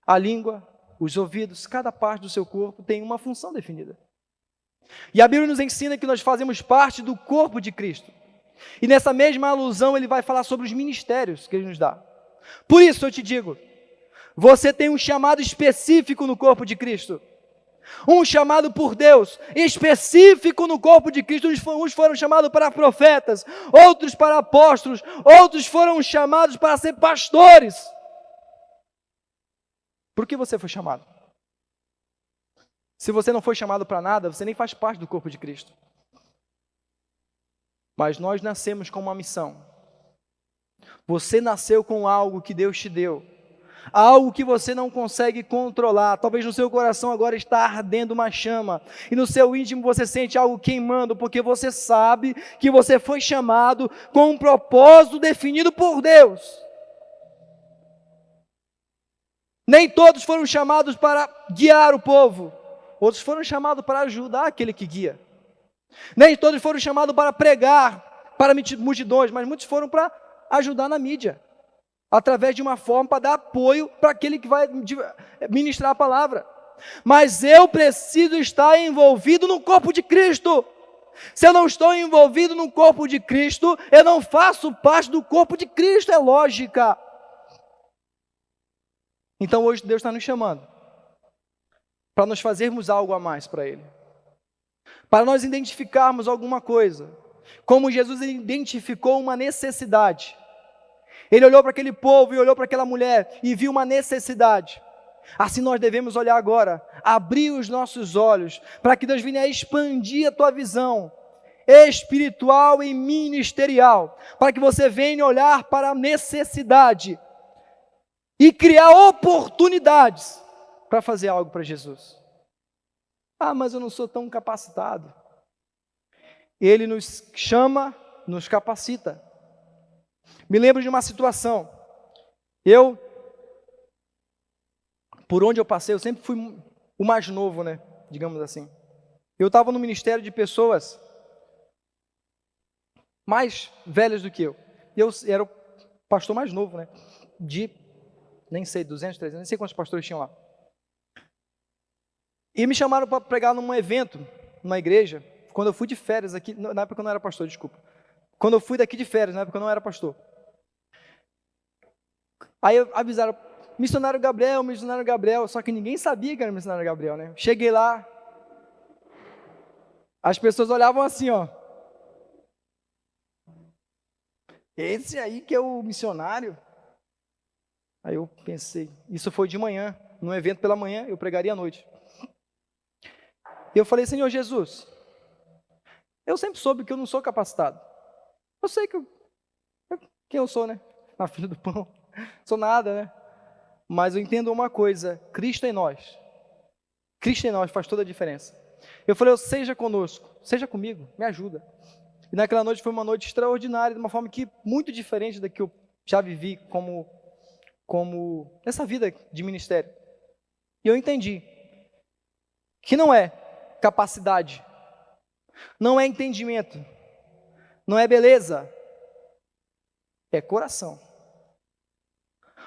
A língua, os ouvidos, cada parte do seu corpo tem uma função definida. E a Bíblia nos ensina que nós fazemos parte do corpo de Cristo. E nessa mesma alusão ele vai falar sobre os ministérios que Ele nos dá. Por isso eu te digo, você tem um chamado específico no corpo de Cristo. Um chamado por Deus, específico no corpo de Cristo. Uns foram chamados para profetas, outros para apóstolos, outros foram chamados para ser pastores. Por que você foi chamado? Se você não foi chamado para nada, você nem faz parte do corpo de Cristo. Mas nós nascemos com uma missão. Você nasceu com algo que Deus te deu. Algo que você não consegue controlar. Talvez no seu coração agora está ardendo uma chama. E no seu íntimo você sente algo queimando, porque você sabe que você foi chamado com um propósito definido por Deus. Nem todos foram chamados para guiar o povo. Outros foram chamados para ajudar aquele que guia. Nem todos foram chamados para pregar para multidões, mas muitos foram para ajudar na mídia, através de uma forma para dar apoio para aquele que vai ministrar a palavra. Mas eu preciso estar envolvido no corpo de Cristo. Se eu não estou envolvido no corpo de Cristo, eu não faço parte do corpo de Cristo, é lógica. Então hoje Deus está nos chamando para nós fazermos algo a mais para Ele, para nós identificarmos alguma coisa, como Jesus identificou uma necessidade. Ele olhou para aquele povo e olhou para aquela mulher e viu uma necessidade. Assim nós devemos olhar agora, abrir os nossos olhos, para que Deus venha a expandir a tua visão espiritual e ministerial, para que você venha olhar para a necessidade e criar oportunidades para fazer algo para Jesus. Ah, mas eu não sou tão capacitado. Ele nos chama, nos capacita. Me lembro de uma situação. Por onde eu passei, eu sempre fui o mais novo, né? Digamos assim. Eu estava no ministério de pessoas mais velhas do que eu. Eu era o pastor mais novo, né? Nem sei, 200, 300, nem sei quantos pastores tinham lá. E me chamaram para pregar num evento, numa igreja, quando eu fui de férias aqui, na época eu não era pastor, desculpa. Quando eu fui daqui de férias, na época eu não era pastor. Aí avisaram, missionário Gabriel, só que ninguém sabia que era missionário Gabriel, né? Cheguei lá, as pessoas olhavam assim, ó. Esse aí que é o missionário? Aí eu pensei, isso foi de manhã, num evento pela manhã, eu pregaria à noite. E eu falei, Senhor Jesus, eu sempre soube que eu não sou capacitado. Eu sei quem eu sou, né? Na fila do pão. Sou nada, né? Mas eu entendo uma coisa, Cristo em nós. Cristo em nós faz toda a diferença. Eu falei, seja conosco, seja comigo, me ajuda. E naquela noite foi uma noite extraordinária, de uma forma que muito diferente da que eu já vivi como nessa vida de ministério. E eu entendi que não é capacidade, não é entendimento, não é beleza, é coração.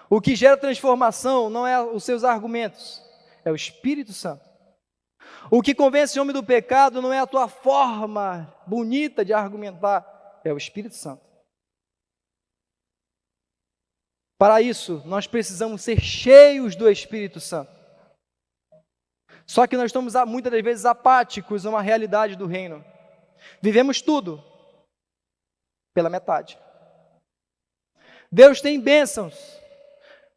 O que gera transformação não é os seus argumentos, é o Espírito Santo. O que convence o homem do pecado não é a tua forma bonita de argumentar, é o Espírito Santo. Para isso, nós precisamos ser cheios do Espírito Santo. Só que nós estamos muitas das vezes apáticos a uma realidade do reino. Vivemos tudo pela metade. Deus tem bênçãos.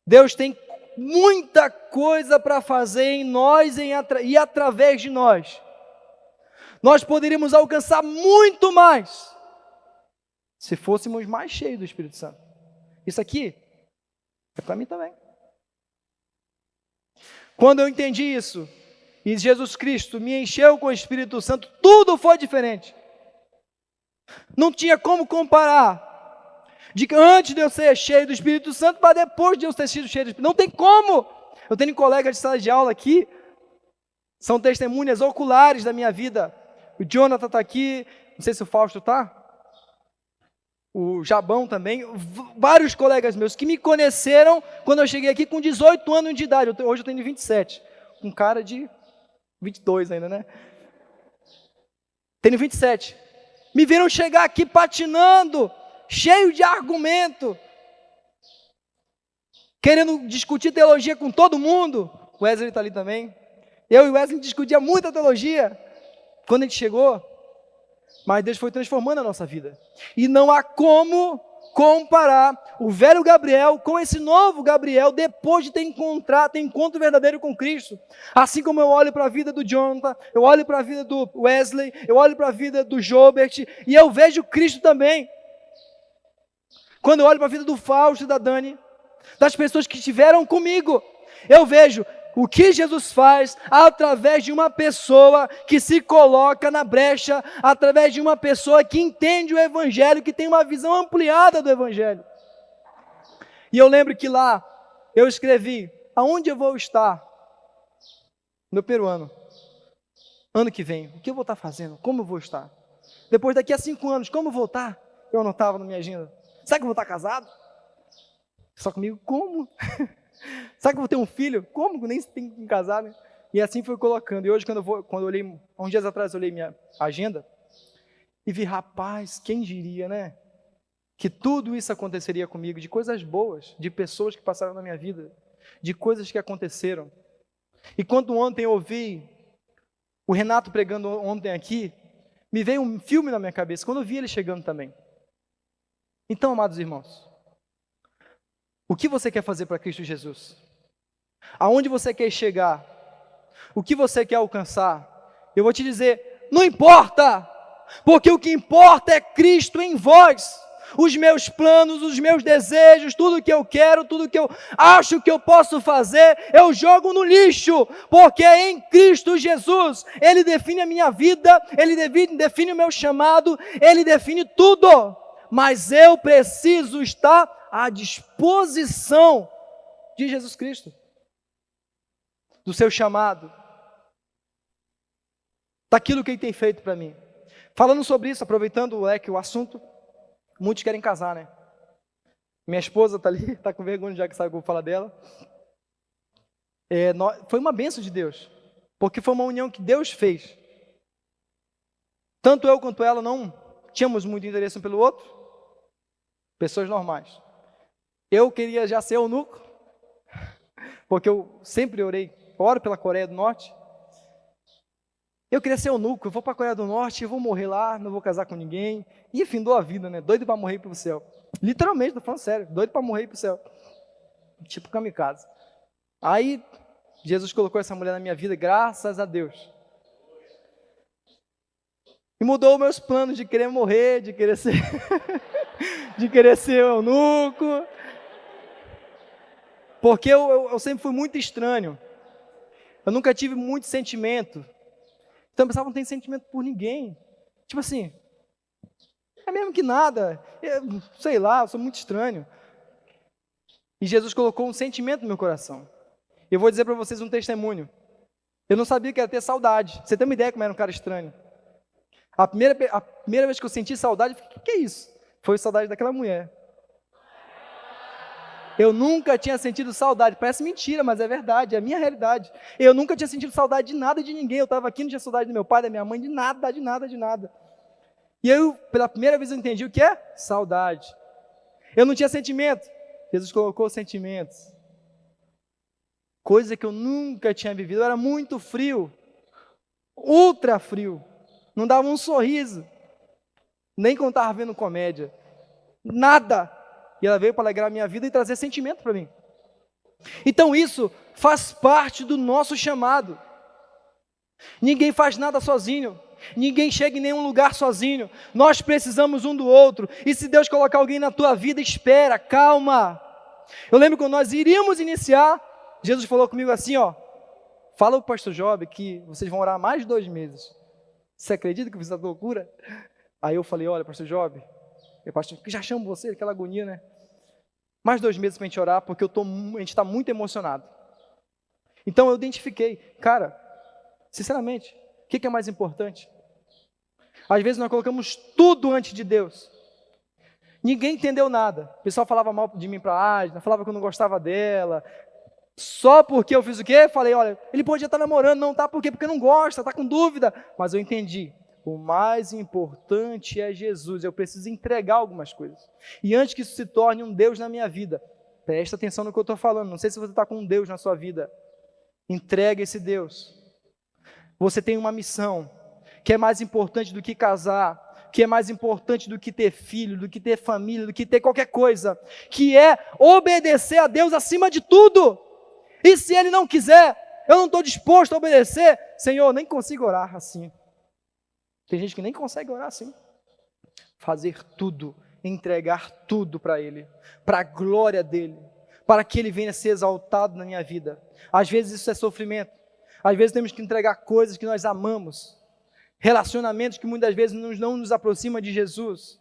Deus tem muita coisa para fazer em nós e através de nós. Nós poderíamos alcançar muito mais se fôssemos mais cheios do Espírito Santo. Isso aqui é para mim também. Quando eu entendi isso, e Jesus Cristo me encheu com o Espírito Santo, tudo foi diferente. Não tinha como comparar de que antes de eu ser cheio do Espírito Santo para depois de eu ter sido cheio do Espírito Santo. Não tem como. Eu tenho colegas de sala de aula aqui, são testemunhas oculares da minha vida. O Jonathan está aqui, não sei se o Fausto está, o Jabão também, vários colegas meus que me conheceram quando eu cheguei aqui com 18 anos de idade, hoje eu tenho 27, com cara de 22 ainda, né? Tenho 27. Me viram chegar aqui patinando, cheio de argumento, querendo discutir teologia com todo mundo. O Wesley está ali também. Eu e o Wesley discutia muita teologia quando a gente chegou, mas Deus foi transformando a nossa vida. E não há como comparar o velho Gabriel com esse novo Gabriel depois de ter encontro verdadeiro com Cristo. Assim como eu olho para a vida do Jonathan, eu olho para a vida do Wesley, eu olho para a vida do Jobert e eu vejo Cristo também. Quando eu olho para a vida do Fausto e da Dani, das pessoas que estiveram comigo, eu vejo o que Jesus faz através de uma pessoa que se coloca na brecha, através de uma pessoa que entende o Evangelho, que tem uma visão ampliada do Evangelho. E eu lembro que lá eu escrevi, aonde eu vou estar no primeiro ano que vem, o que eu vou estar fazendo, como eu vou estar. Depois daqui a 5 anos, como eu vou estar? Eu anotava na minha agenda. Será que eu vou estar casado? Só comigo? Como? Será que eu vou ter um filho? Como? Nem tem que casar, né? E assim foi colocando. E hoje, quando eu olhei, uns dias atrás, eu olhei minha agenda e vi, rapaz, quem diria, né? Que tudo isso aconteceria comigo, de coisas boas, de pessoas que passaram na minha vida, de coisas que aconteceram. E quando ontem eu ouvi o Renato pregando ontem aqui, me veio um filme na minha cabeça, quando eu vi ele chegando também. Então, amados irmãos, o que você quer fazer para Cristo Jesus? Aonde você quer chegar? O que você quer alcançar? Eu vou te dizer, não importa, porque o que importa é Cristo em vós. Os meus planos, os meus desejos, tudo que eu quero, tudo que eu acho que eu posso fazer, eu jogo no lixo, porque em Cristo Jesus, Ele define a minha vida, Ele define o meu chamado, Ele define tudo, mas eu preciso estar à disposição de Jesus Cristo, do seu chamado, daquilo que Ele tem feito para mim. Falando sobre isso, aproveitando o assunto, muitos querem casar, né? Minha esposa está ali, está com vergonha já que sabe o que eu vou falar dela. Foi uma bênção de Deus porque foi uma união que Deus fez. Tanto eu quanto ela não tínhamos muito interesse um pelo outro, pessoas normais. Eu queria já ser eunuco, porque eu sempre oro pela Coreia do Norte. Eu queria ser eunuco, eu vou para a Coreia do Norte, eu vou morrer lá, não vou casar com ninguém. E findou a vida, né? Doido para morrer para o céu. Literalmente, tô falando sério, doido para morrer para o céu. Tipo kamikaze. Aí, Jesus colocou essa mulher na minha vida, graças a Deus. E mudou meus planos de querer morrer, de querer ser, de querer ser eunuco. Porque eu sempre fui muito estranho. Eu nunca tive muito sentimento. Então eu pensava, não tem sentimento por ninguém. Tipo assim, é mesmo que nada. Sei lá, eu sou muito estranho. E Jesus colocou um sentimento no meu coração. Eu vou dizer para vocês um testemunho. Eu não sabia que era ter saudade. Você tem uma ideia como era um cara estranho. A primeira vez que eu senti saudade, eu falei, que é isso? Foi saudade daquela mulher. Eu nunca tinha sentido saudade, parece mentira, mas é verdade, é a minha realidade. Eu nunca tinha sentido saudade de nada, de ninguém. Eu estava aqui, não tinha saudade do meu pai, da minha mãe, de nada, de nada, de nada. E eu, pela primeira vez, eu entendi o que é saudade. Eu não tinha sentimento. Jesus colocou sentimentos. Coisa que eu nunca tinha vivido. Eu era muito frio, ultra frio. Não dava um sorriso, nem quando estava vendo comédia. Nada. E ela veio para alegrar a minha vida e trazer sentimento para mim. Então isso faz parte do nosso chamado. Ninguém faz nada sozinho. Ninguém chega em nenhum lugar sozinho. Nós precisamos um do outro. E se Deus colocar alguém na tua vida, espera, calma. Eu lembro quando nós iríamos iniciar, Jesus falou comigo assim, ó. Fala para o pastor Job que vocês vão orar mais de 2 meses. Você acredita que eu fiz essa loucura? Aí eu falei, olha, pastor Job, pastor, já chamo você, aquela agonia, né? Mais 2 meses para a gente orar, porque a gente está muito emocionado. Então eu identifiquei, cara, sinceramente, o que é mais importante? Às vezes nós colocamos tudo antes de Deus. Ninguém entendeu nada. O pessoal falava mal de mim para a Adna, falava que eu não gostava dela. Só porque eu fiz o quê? Falei, olha, ele podia estar namorando, não tá, por quê? Porque não gosta, está com dúvida. Mas eu entendi. O mais importante é Jesus, eu preciso entregar algumas coisas. E antes que isso se torne um Deus na minha vida, presta atenção no que eu estou falando, não sei se você está com um Deus na sua vida, entrega esse Deus. Você tem uma missão, que é mais importante do que casar, que é mais importante do que ter filho, do que ter família, do que ter qualquer coisa, que é obedecer a Deus acima de tudo. E se Ele não quiser, eu não estou disposto a obedecer, Senhor, eu nem consigo orar assim. Tem gente que nem consegue orar assim. Fazer tudo, entregar tudo para Ele, para a glória dEle, para que Ele venha ser exaltado na minha vida. Às vezes isso é sofrimento, às vezes temos que entregar coisas que nós amamos, relacionamentos que muitas vezes não nos aproximam de Jesus.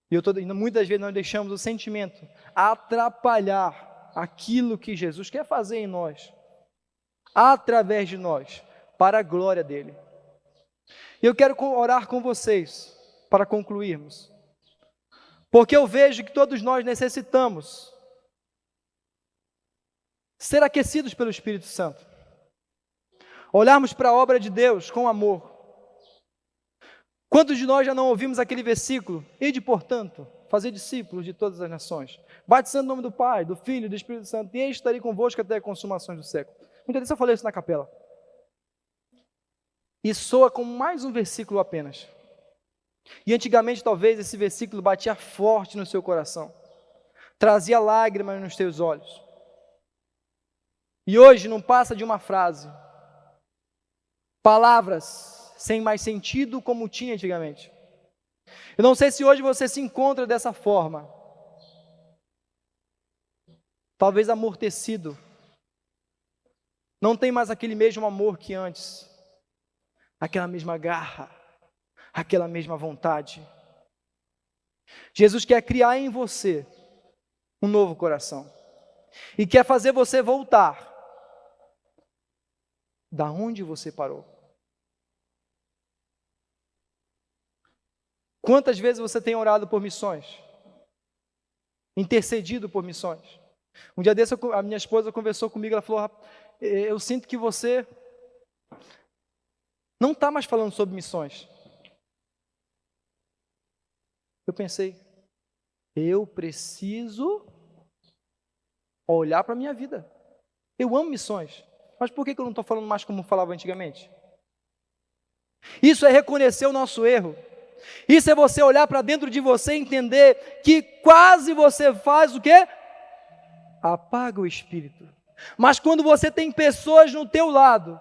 E muitas vezes nós deixamos o sentimento atrapalhar aquilo que Jesus quer fazer em nós, através de nós, para a glória dEle. E eu quero orar com vocês, para concluirmos, porque eu vejo que todos nós necessitamos ser aquecidos pelo Espírito Santo, olharmos para a obra de Deus com amor. Quantos de nós já não ouvimos aquele versículo? Ide, portanto, fazer discípulos de todas as nações, batizando o nome do Pai, do Filho e do Espírito Santo, e eu estarei convosco até a consumação do século. Muitas vezes eu falei isso na capela. E soa como mais um versículo apenas. E antigamente talvez esse versículo batia forte no seu coração, trazia lágrimas nos teus olhos. E hoje não passa de uma frase, palavras sem mais sentido como tinha antigamente. Eu não sei se hoje você se encontra dessa forma, talvez amortecido, não tem mais aquele mesmo amor que antes, aquela mesma garra, aquela mesma vontade. Jesus quer criar em você um novo coração e quer fazer você voltar da onde você parou. Quantas vezes você tem orado por missões? Intercedido por missões? Um dia desse a minha esposa conversou comigo, ela falou, eu sinto que você não está mais falando sobre missões. Eu pensei, eu preciso olhar para a minha vida. Eu amo missões, mas por que eu não estou falando mais como falava antigamente? Isso é reconhecer o nosso erro. Isso é você olhar para dentro de você e entender que quase você faz o quê? Apaga o espírito. Mas quando você tem pessoas no teu lado,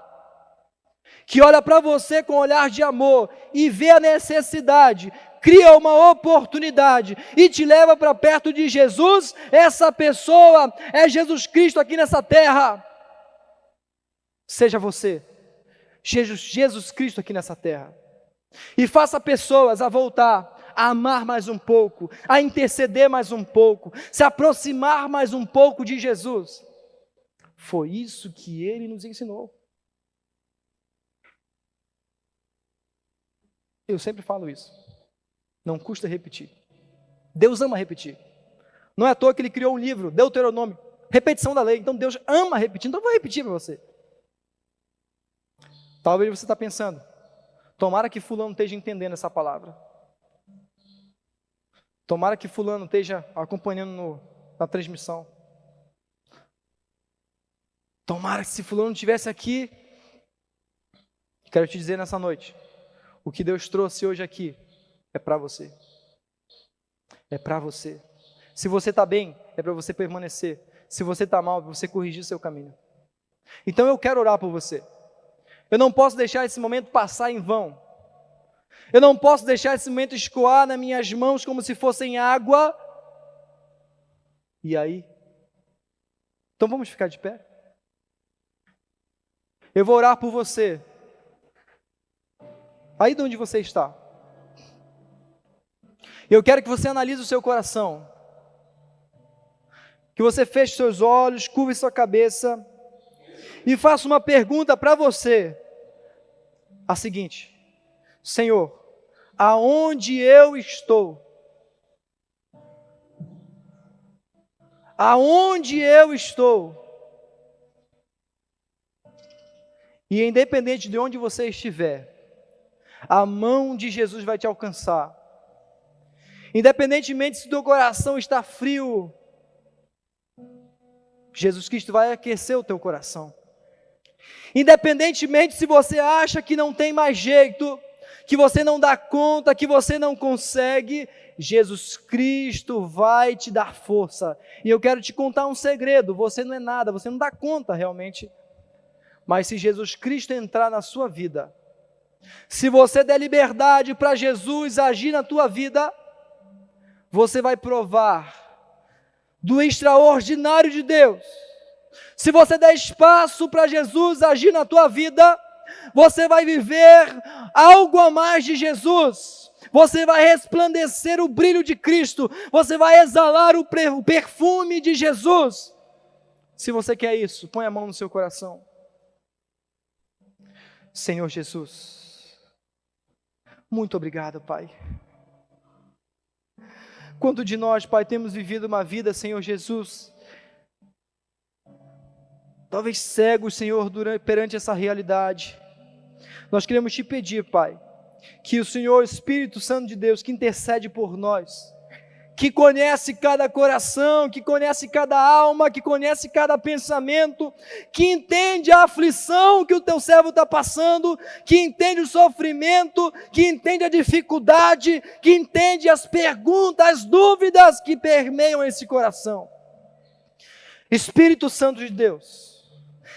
que olha para você com um olhar de amor e vê a necessidade, cria uma oportunidade e te leva para perto de Jesus, essa pessoa é Jesus Cristo aqui nessa terra. Seja você Jesus Cristo aqui nessa terra. E faça pessoas a voltar, a amar mais um pouco, a interceder mais um pouco, se aproximar mais um pouco de Jesus. Foi isso que Ele nos ensinou. Eu sempre falo isso. Não custa repetir. Deus ama repetir. Não é à toa que Ele criou um livro, Deuteronômio, repetição da lei. Então Deus ama repetir, então eu vou repetir para você. Talvez você está pensando, tomara que fulano esteja entendendo essa palavra. Tomara que fulano esteja acompanhando na transmissão. Tomara que se fulano estivesse aqui. Quero te dizer nessa noite, o que Deus trouxe hoje aqui é para você. É para você. Se você está bem, é para você permanecer. Se você está mal, é para você corrigir seu caminho. Então eu quero orar por você. Eu não posso deixar esse momento passar em vão. Eu não posso deixar esse momento escoar nas minhas mãos como se fossem água. E aí? Então vamos ficar de pé? Eu vou orar por você. Aí de onde você está. Eu quero que você analise o seu coração. Que você feche seus olhos, curve sua cabeça e faça uma pergunta para você. A seguinte: Senhor, aonde eu estou? Aonde eu estou? E independente de onde você estiver, a mão de Jesus vai te alcançar. Independentemente se teu coração está frio, Jesus Cristo vai aquecer o teu coração. Independentemente se você acha que não tem mais jeito, que você não dá conta, que você não consegue, Jesus Cristo vai te dar força. E eu quero te contar um segredo: você não é nada, você não dá conta realmente. Mas se Jesus Cristo entrar na sua vida, se você der liberdade para Jesus agir na tua vida, você vai provar do extraordinário de Deus. Se você der espaço para Jesus agir na tua vida, você vai viver algo a mais de Jesus. Você vai resplandecer o brilho de Cristo. Você vai exalar o perfume de Jesus. Se você quer isso, põe a mão no seu coração. Senhor Jesus, muito obrigado, Pai. Quanto de nós, Pai, temos vivido uma vida, Senhor Jesus, talvez cegos, Senhor, perante essa realidade. Nós queremos te pedir, Pai, que o Senhor, Espírito Santo de Deus, que intercede por nós, que conhece cada coração, que conhece cada alma, que conhece cada pensamento, que entende a aflição que o teu servo está passando, que entende o sofrimento, que entende a dificuldade, que entende as perguntas, as dúvidas que permeiam esse coração. Espírito Santo de Deus,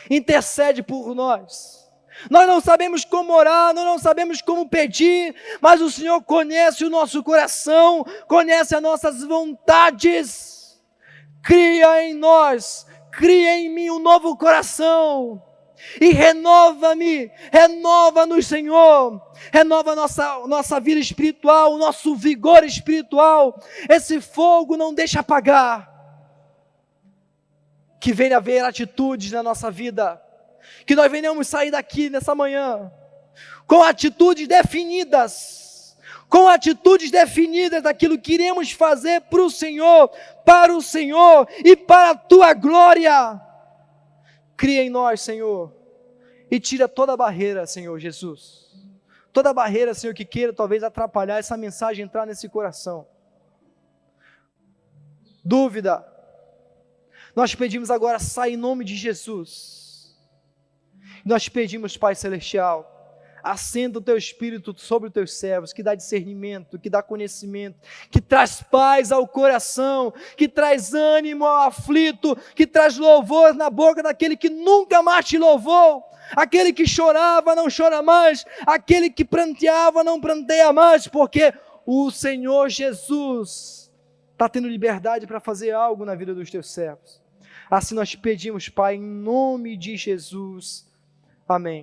intercede por nós. Nós não sabemos como orar, nós não sabemos como pedir, mas o Senhor conhece o nosso coração, conhece as nossas vontades. Cria em nós, cria em mim um novo coração e renova-me, renova-nos, Senhor, renova a nossa vida espiritual, o nosso vigor espiritual. Esse fogo não deixa apagar. Que venha haver atitudes na nossa vida, que nós venhamos sair daqui nessa manhã com atitudes definidas, daquilo que iremos fazer para o Senhor e para a Tua glória. Cria em nós, Senhor, E tira toda barreira, Senhor Jesus. Toda barreira, Senhor, que queira talvez atrapalhar essa mensagem entrar nesse coração. Dúvida. Nós pedimos agora, sai em nome de Jesus. Nós pedimos, Pai Celestial, acenda o Teu Espírito sobre os Teus servos, que dá discernimento, que dá conhecimento, que traz paz ao coração, que traz ânimo ao aflito, que traz louvor na boca daquele que nunca mais te louvou, aquele que chorava não chora mais, aquele que pranteava não pranteia mais, porque o Senhor Jesus está tendo liberdade para fazer algo na vida dos Teus servos. Assim nós pedimos, Pai, em nome de Jesus. Amém.